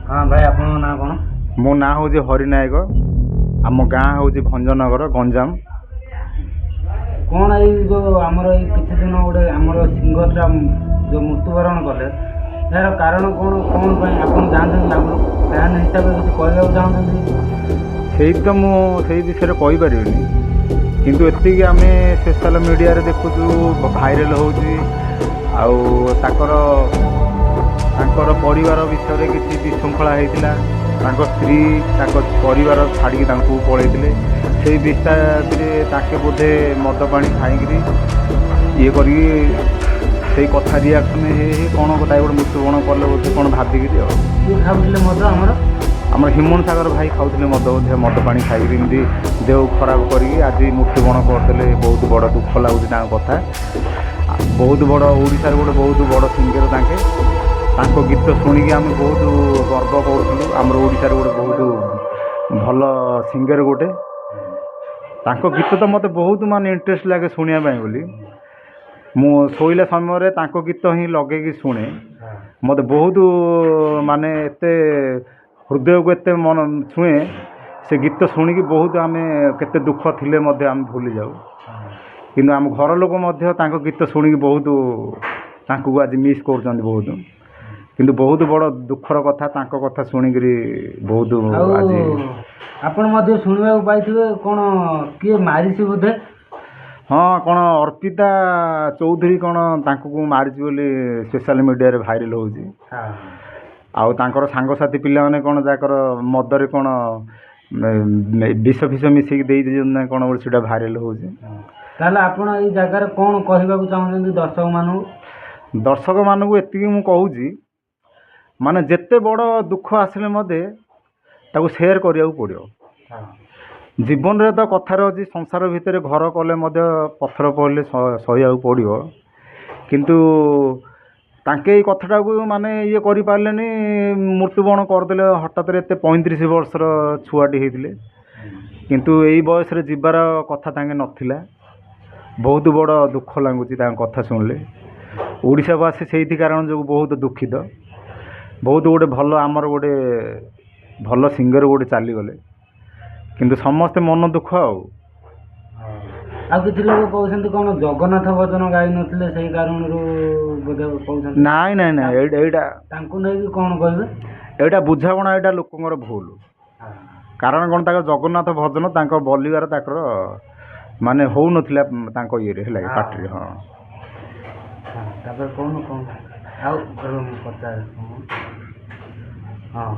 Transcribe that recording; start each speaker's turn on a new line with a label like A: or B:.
A: हाँ भाई आपन ना कौन
B: मो ना हूँ हरिनायक आम गाँ हूँ भंजनगर गंजाम।
A: कौन ये जो आमर ये किसी दिन गोटे आमर सिंगरटा जो मृत्युवरण कले यार कारण कौन कौन आप जानते आम फैन हिसाब से किसी कहना चाहते
B: से तो मुझे विषय कहीपर किंतु एति आम सोशल मीडिया रे देखुचु भाइराल होकर परिवार विषय किसी विशृंखला होता स्त्री परिवार छाड़ी पलैते से विषय बोधे मद पा खाई ये कर कथा रियाक्शन कौन गोटे मृत्युवरण कले बोधे कौन भाविक
A: खाऊले मद
B: आम हिमन सागर भाई खाऊले मद बोधे मद पा खाई देह खराब करी आज मृत्युवरण करदे बहुत बड़ दुख लगुच कथा बहुत बड़ ओडिशार गोटे बहुत बड़ सिंगर तांको गीत शुणिकी आम बहुत गर्व करूँ आमर ओडिशार गोटे बहुत भल सिंगर गोटे तांको गीत तो मत बहुत माने इंटरेस्ट लगे शुणा बोली मु शोला समय तांको गीत ही लगे शुणे मत बहुत माने एते हृदय को एते मन छुए से गीत शुणिकी बहुत आम केते दुख थिले आम भूली जाऊ किंतु आम घर लोक गीत शुणिकी बहुत आज मिस कर बहुत किंतु बहुत बड़ दुखर कथा तांको कथा शुणिकी बहुत आज
A: आपण शुणा पाई कौन किए मारी बोधे
B: हाँ कौन अर्पिता चौधरी कौन मारी सोशल मीडिया रे भाइराल हो सांगसाथी पिला माने कौन जाकर मदरे कौन विष फिष मिसिक दे कौन से भाइराल हो
A: आपण ये जगार कौन कहवा चाहते दर्शक
B: मानू एति मु कहूँ माने जेते बड़ दुख आसिले मधे ताकू शेयर करिया पड़ो जीवन रे तो कथार अच्छी संसार भितर घर कले पत्थर पड़े सहिया पड़ो किंतु तांके कथाटा को माने ये करि पारलेनी मृत्युवरण करदे हठात एत 35 वर्षर छुआटी होते किंतु यही बयस जीवार कथा तांके नथिला बहुत बड़ दुख लगुच कथा शुणिले ओडिशावासी से कारण जो बहुत दुखित बहुत गोटे भल आमर गोटे भल सिंगर गोटे चलीगले किंतु समस्ते मन दुख
A: किसी लोग कहते कौन जगन्नाथ भजन गाई नथिले से कारण
B: नाई नाई नाई
A: नहीं कौन कहे
B: एटा बुझाणा एटा लोकंर भूल कारण कौन जगन्नाथ भजन बोलिबार माने हो नथिला ये पार्टी हाँ
A: कौन कौन पचार हाँ